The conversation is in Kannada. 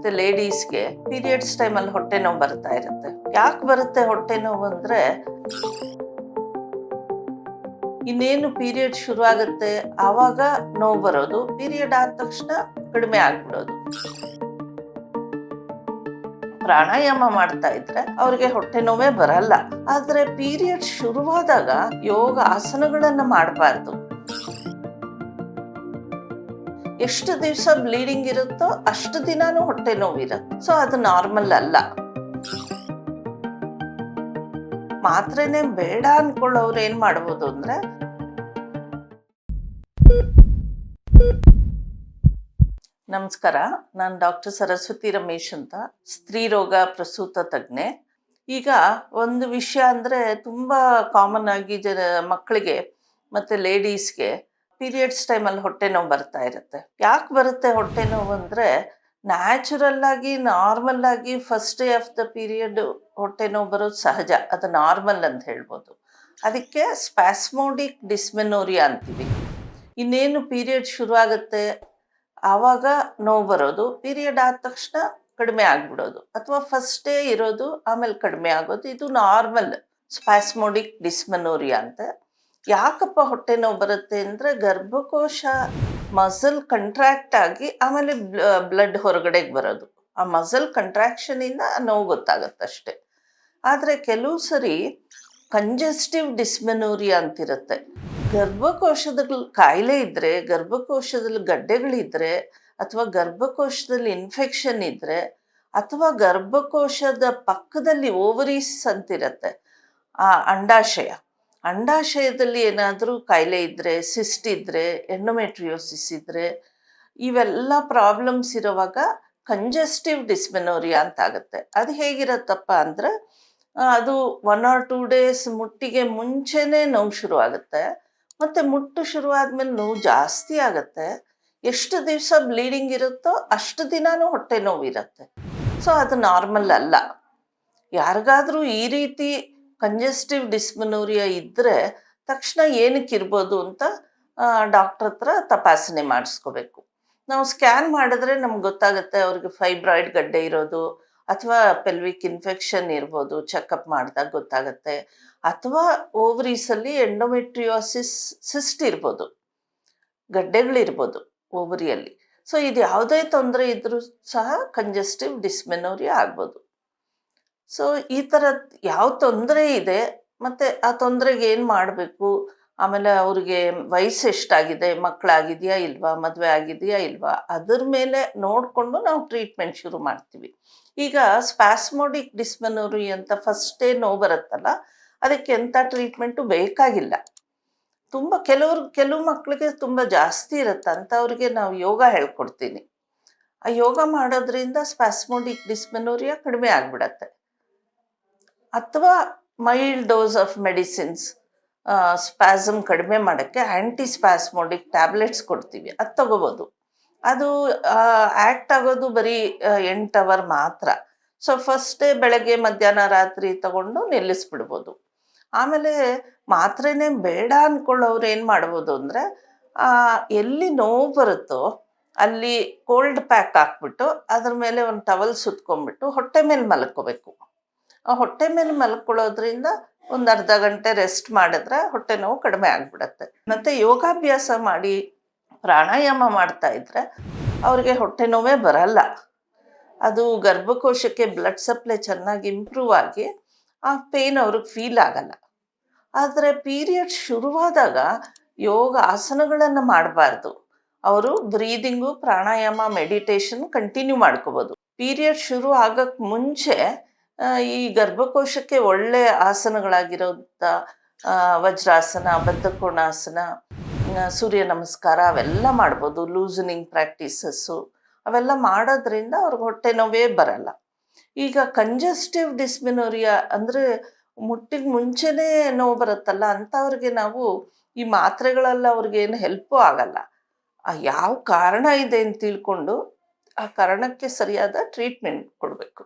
ಮತ್ತೆ ಲೇಡೀಸ್ಗೆ ಪೀರಿಯಡ್ಸ್ ಟೈಮಲ್ಲಿ ಹೊಟ್ಟೆ ನೋವು ಬರ್ತಾ ಇರುತ್ತೆ. ಯಾಕೆ ಬರುತ್ತೆ ಹೊಟ್ಟೆ ನೋವು ಅಂದ್ರೆ, ಇನ್ನೇನು ಪೀರಿಯಡ್ ಶುರು ಆಗುತ್ತೆ ಆವಾಗ ನೋವು ಬರೋದು, ಪೀರಿಯಡ್ ಆದ ತಕ್ಷಣ ಕಡಿಮೆ ಆಗ್ಬಿಡೋದು. ಪ್ರಾಣಾಯಾಮ ಮಾಡ್ತಾ ಇದ್ರೆ ಅವ್ರಿಗೆ ಹೊಟ್ಟೆ ನೋವೇ ಬರಲ್ಲ. ಆದ್ರೆ ಪೀರಿಯಡ್ ಶುರುವಾದಾಗ ಯೋಗ ಆಸನಗಳನ್ನ ಮಾಡಬಾರ್ದು. ಎಷ್ಟು ದಿವಸ ಬ್ಲೀಡಿಂಗ್ ಇರುತ್ತೋ ಅಷ್ಟು ದಿನಾನು ಹೊಟ್ಟೆ ನೋವಿರುತ್ತೆ. ಸೊ ಅದು ನಾರ್ಮಲ್ ಅಲ್ಲ. ಮಾತ್ರೆನೇ ಬೇಡ ಅನ್ಕೊಳ್ಳೋರು ಏನ್ ಮಾಡ್ಬೋದು ಅಂದ್ರೆ, ನಮಸ್ಕಾರ, ನಾನು ಡಾಕ್ಟರ್ ಸರಸ್ವತಿ ರಮೇಶ್ ಅಂತ, ಸ್ತ್ರೀ ರೋಗ ಪ್ರಸೂತ ತಜ್ಞೆ. ಈಗ ಒಂದು ವಿಷಯ ಅಂದ್ರೆ, ತುಂಬಾ ಕಾಮನ್ ಆಗಿ ಮಕ್ಕಳಿಗೆ ಮತ್ತೆ ಲೇಡೀಸ್ಗೆ ಪೀರಿಯಡ್ಸ್ ಟೈಮಲ್ಲಿ ಹೊಟ್ಟೆ ನೋವು ಬರ್ತಾ ಇರುತ್ತೆ. ಯಾಕೆ ಬರುತ್ತೆ ಹೊಟ್ಟೆ ನೋವು ಅಂದ್ರೆ, ನ್ಯಾಚುರಲ್ ಆಗಿ ನಾರ್ಮಲ್ ಆಗಿ first day of the period ಹೊಟ್ಟೆ ನೋವು ಬರೋದು ಸಹಜ, ಅದು ನಾರ್ಮಲ್ ಅಂತ ಹೇಳ್ಬೋದು. ಅದಕ್ಕೆ ಸ್ಪ್ಯಾಸ್ಮೋಡಿಕ್ ಡಿಸ್ಮೆನೋರಿಯಾ ಅಂತೀವಿ. ಇನ್ನೇನು ಪೀರಿಯಡ್ ಶುರು ಆಗುತ್ತೆ ಆವಾಗ ನೋವು ಬರೋದು, ಪೀರಿಯಡ್ ಆದ ತಕ್ಷಣ ಕಡಿಮೆ ಆಗ್ಬಿಡೋದು, ಅಥವಾ ಫಸ್ಟ್ ಡೇ ಇರೋದು ಆಮೇಲೆ ಕಡಿಮೆ ಆಗೋದು, ಇದು ನಾರ್ಮಲ್ ಸ್ಪ್ಯಾಸ್ಮೋಡಿಕ್ ಡಿಸ್ಮೆನೋರಿಯಾ ಅಂತ. ಯಾಕಪ್ಪ ಹೊಟ್ಟೆ ನೋವು ಬರುತ್ತೆ ಅಂದ್ರೆ, ಗರ್ಭಕೋಶ ಮಸಲ್ ಕಂಟ್ರಾಕ್ಟ್ ಆಗಿ ಆಮೇಲೆ ಬ್ಲಡ್ ಹೊರಗಡೆಗೆ ಬರೋದು. ಆ ಮಸಲ್ ಕಂಟ್ರಾಕ್ಷನ್ ಇಂದ ನೋವು ಗೊತ್ತಾಗತ್ತಷ್ಟೆ. ಆದ್ರೆ ಕೆಲವು ಸರಿ ಕಂಜೆಸ್ಟಿವ್ ಡಿಸ್ಮೆನೋರಿಯಾ ಅಂತಿರುತ್ತೆ. ಗರ್ಭಕೋಶದ ಕಾಯಿಲೆ ಇದ್ರೆ, ಗರ್ಭಕೋಶದಲ್ಲಿ ಗಡ್ಡೆಗಳಿದ್ರೆ, ಅಥವಾ ಗರ್ಭಕೋಶದಲ್ಲಿ ಇನ್ಫೆಕ್ಷನ್ ಇದ್ರೆ, ಅಥವಾ ಗರ್ಭಕೋಶದ ಪಕ್ಕದಲ್ಲಿ ಓವರೀಸ್ ಅಂತಿರತ್ತೆ, ಆ ಅಂಡಾಶಯದಲ್ಲಿ ಏನಾದರೂ ಕಾಯಿಲೆ ಇದ್ರೆ, ಸಿಸ್ಟ್ ಇದ್ರೆ, ಎಂಡೋಮೆಟ್ರಿಯೋಸಿಸ್ ಇದ್ರೆ, ಇವೆಲ್ಲ ಪ್ರಾಬ್ಲಮ್ಸ್ ಇರುವಾಗ ಕಂಜೆಸ್ಟಿವ್ ಡಿಸ್ಮೆನೋರಿಯಾ ಅಂತ ಆಗುತ್ತೆ. ಅದು ಹೇಗಿರತ್ತಪ್ಪ ಅಂದ್ರೆ, ಅದು 1 or 2 days ಮುಟ್ಟಿಗೆ ಮುಂಚೆನೇ ನೋವು ಶುರು ಆಗುತ್ತೆ, ಮತ್ತೆ ಮುಟ್ಟು ಶುರು ಆದ್ಮೇಲೆ ನೋವು ಜಾಸ್ತಿ ಆಗುತ್ತೆ. ಎಷ್ಟು ದಿವಸ ಬ್ಲೀಡಿಂಗ್ ಇರುತ್ತೋ ಅಷ್ಟು ದಿನಾನು ಹೊಟ್ಟೆ ನೋವು ಇರುತ್ತೆ. ಸೊ ಅದು ನಾರ್ಮಲ್ ಅಲ್ಲ. ಯಾರಿಗಾದ್ರೂ ಈ ರೀತಿ ಕಂಜೆಸ್ಟಿವ್ ಡಿಸ್ಮೆನೋರಿಯಾ ಇದ್ರೆ ತಕ್ಷಣ ಏನಕ್ಕೆ ಇರ್ಬೋದು ಅಂತ ಡಾಕ್ಟರ್ ಹತ್ರ ತಪಾಸಣೆ ಮಾಡಿಸ್ಕೋಬೇಕು. ನಾವು ಸ್ಕ್ಯಾನ್ ಮಾಡಿದ್ರೆ ನಮ್ಗೆ ಗೊತ್ತಾಗುತ್ತೆ ಅವ್ರಿಗೆ ಫೈಬ್ರಾಯ್ಡ್ ಗಡ್ಡೆ ಇರೋದು, ಅಥವಾ ಪೆಲ್ವಿಕ್ ಇನ್ಫೆಕ್ಷನ್ ಇರ್ಬೋದು, ಚೆಕಪ್ ಮಾಡಿದಾಗ ಗೊತ್ತಾಗುತ್ತೆ, ಅಥವಾ ಓವರೀಸಲ್ಲಿ ಎಂಡೋಮೆಟ್ರಿಯೋಸಿಸ್ ಸಿಸ್ಟ್ ಇರ್ಬೋದು, ಗಡ್ಡೆಗಳಿರ್ಬೋದು ಓವರಿಯಲ್ಲಿ. ಸೊ ಇದು ಯಾವುದೇ ತೊಂದರೆ ಇದ್ರೂ ಸಹ ಕಂಜೆಸ್ಟಿವ್ ಡಿಸ್ಮೆನೋರಿಯಾ ಆಗ್ಬೋದು. ಸೊ ಈ ಥರ ಯಾವ ತೊಂದರೆ ಇದೆ, ಮತ್ತು ಆ ತೊಂದರೆಗೆ ಏನು ಮಾಡಬೇಕು, ಆಮೇಲೆ ಅವ್ರಿಗೆ ವಯಸ್ಸು ಎಷ್ಟಾಗಿದೆ, ಮಕ್ಕಳಾಗಿದೆಯಾ ಇಲ್ವಾ, ಮದುವೆ ಆಗಿದೆಯಾ ಇಲ್ವಾ, ಅದ್ರ ಮೇಲೆ ನೋಡಿಕೊಂಡು ನಾವು ಟ್ರೀಟ್ಮೆಂಟ್ ಶುರು ಮಾಡ್ತೀವಿ. ಈಗ ಸ್ಪ್ಯಾಸ್ಮೋಡಿಕ್ ಡಿಸ್ಮೆನೋರಿಯಾ ಅಂತ ಫಸ್ಟ್ ಡೇ ನೋವು ಬರುತ್ತಲ್ಲ, ಅದಕ್ಕೆ ಎಂಥ ಟ್ರೀಟ್ಮೆಂಟು ಬೇಕಾಗಿಲ್ಲ. ಕೆಲವು ಮಕ್ಕಳಿಗೆ ತುಂಬ ಜಾಸ್ತಿ ಇರುತ್ತೆ, ಅಂಥವ್ರಿಗೆ ನಾವು ಯೋಗ ಹೇಳ್ಕೊಡ್ತೀನಿ. ಆ ಯೋಗ ಮಾಡೋದ್ರಿಂದ ಸ್ಪ್ಯಾಸ್ಮೋಡಿಕ್ ಡಿಸ್ಮೆನೋರಿಯಾ ಕಡಿಮೆ ಆಗಿಬಿಡತ್ತೆ. ಅಥವಾ mild dose of medicines, spasm ಕಡಿಮೆ ಮಾಡೋಕ್ಕೆ ಆ್ಯಂಟಿ ಸ್ಪ್ಯಾಸ್ಮೋಡಿಕ್ ಟ್ಯಾಬ್ಲೆಟ್ಸ್ ಕೊಡ್ತೀವಿ, ಅದು ತಗೋಬೋದು. ಅದು ಆ್ಯಕ್ಟ್ ಆಗೋದು ಬರೀ 8 hour ಮಾತ್ರ. ಸೊ ಫಸ್ಟ್ ಡೇ ಬೆಳಗ್ಗೆ ಮಧ್ಯಾಹ್ನ ರಾತ್ರಿ ತಗೊಂಡು ನಿಲ್ಲಿಸ್ಬಿಡ್ಬೋದು. ಆಮೇಲೆ ಮಾತ್ರೆನೇ ಬೇಡ ಅಂದ್ಕೊಳ್ಳೋರು ಏನು ಮಾಡ್ಬೋದು ಅಂದರೆ, ಎಲ್ಲಿ ನೋವು ಬರುತ್ತೋ ಅಲ್ಲಿ ಕೋಲ್ಡ್ ಪ್ಯಾಕ್ ಹಾಕ್ಬಿಟ್ಟು ಅದ್ರ ಮೇಲೆ ಒಂದು ಟವಲ್ ಸುತ್ಕೊಂಡ್ಬಿಟ್ಟು ಹೊಟ್ಟೆ ಮೇಲೆ ಮಲ್ಕೋಬೇಕು. ಆ ಹೊಟ್ಟೆ ಮೇಲೆ ಮಲ್ಕೊಳ್ಳೋದ್ರಿಂದ ಒಂದು ಅರ್ಧ ಗಂಟೆ ರೆಸ್ಟ್ ಮಾಡಿದ್ರೆ ಹೊಟ್ಟೆ ನೋವು ಕಡಿಮೆ ಆಗಿಬಿಡತ್ತೆ. ಮತ್ತು ಯೋಗಾಭ್ಯಾಸ ಮಾಡಿ ಪ್ರಾಣಾಯಾಮ ಮಾಡ್ತಾ ಇದ್ರೆ ಅವ್ರಿಗೆ ಹೊಟ್ಟೆ ನೋವೇ ಬರಲ್ಲ. ಅದು ಗರ್ಭಕೋಶಕ್ಕೆ ಬ್ಲಡ್ ಸಪ್ಲೈ ಚೆನ್ನಾಗಿ ಇಂಪ್ರೂವ್ ಆಗಿ ಆ ಪೇಯ್ನ್ ಅವ್ರಿಗೆ ಫೀಲ್ ಆಗಲ್ಲ. ಆದರೆ ಪೀರಿಯಡ್ ಶುರುವಾದಾಗ ಯೋಗ ಆಸನಗಳನ್ನು ಮಾಡಬಾರ್ದು. ಅವರು ಬ್ರೀದಿಂಗು, ಪ್ರಾಣಾಯಾಮ, ಮೆಡಿಟೇಷನ್ ಕಂಟಿನ್ಯೂ ಮಾಡ್ಕೋಬೋದು. ಪೀರಿಯಡ್ ಶುರು ಆಗಕ್ಕೆ ಮುಂಚೆ ಈ ಗರ್ಭಕೋಶಕ್ಕೆ ಒಳ್ಳೆ ಆಸನಗಳಾಗಿರೋಂಥ ವಜ್ರಾಸನ, ಬದ್ಧಕೋಣಾಸನ, ಸೂರ್ಯ ನಮಸ್ಕಾರ ಅವೆಲ್ಲ ಮಾಡ್ಬೋದು. ಲೂಸನಿಂಗ್ ಪ್ರಾಕ್ಟೀಸಸ್ಸು ಅವೆಲ್ಲ ಮಾಡೋದ್ರಿಂದ ಅವ್ರಿಗೆ ಹೊಟ್ಟೆ ನೋವೇ ಬರಲ್ಲ. ಈಗ ಕಂಜೆಸ್ಟಿವ್ ಡಿಸ್ಮೆನೋರಿಯಾ ಅಂದರೆ ಮುಟ್ಟಿಗೆ ಮುಂಚೆನೇ ನೋವು ಬರುತ್ತಲ್ಲ, ಅಂಥವ್ರಿಗೆ ನಾವು ಈ ಮಾತ್ರೆಗಳೆಲ್ಲ ಅವ್ರಿಗೇನು ಹೆಲ್ಪು ಆಗಲ್ಲ. ಯಾವ ಕಾರಣ ಇದೆ ಅಂತ ತಿಳ್ಕೊಂಡು ಆ ಕಾರಣಕ್ಕೆ ಸರಿಯಾದ ಟ್ರೀಟ್ಮೆಂಟ್ ಕೊಡಬೇಕು.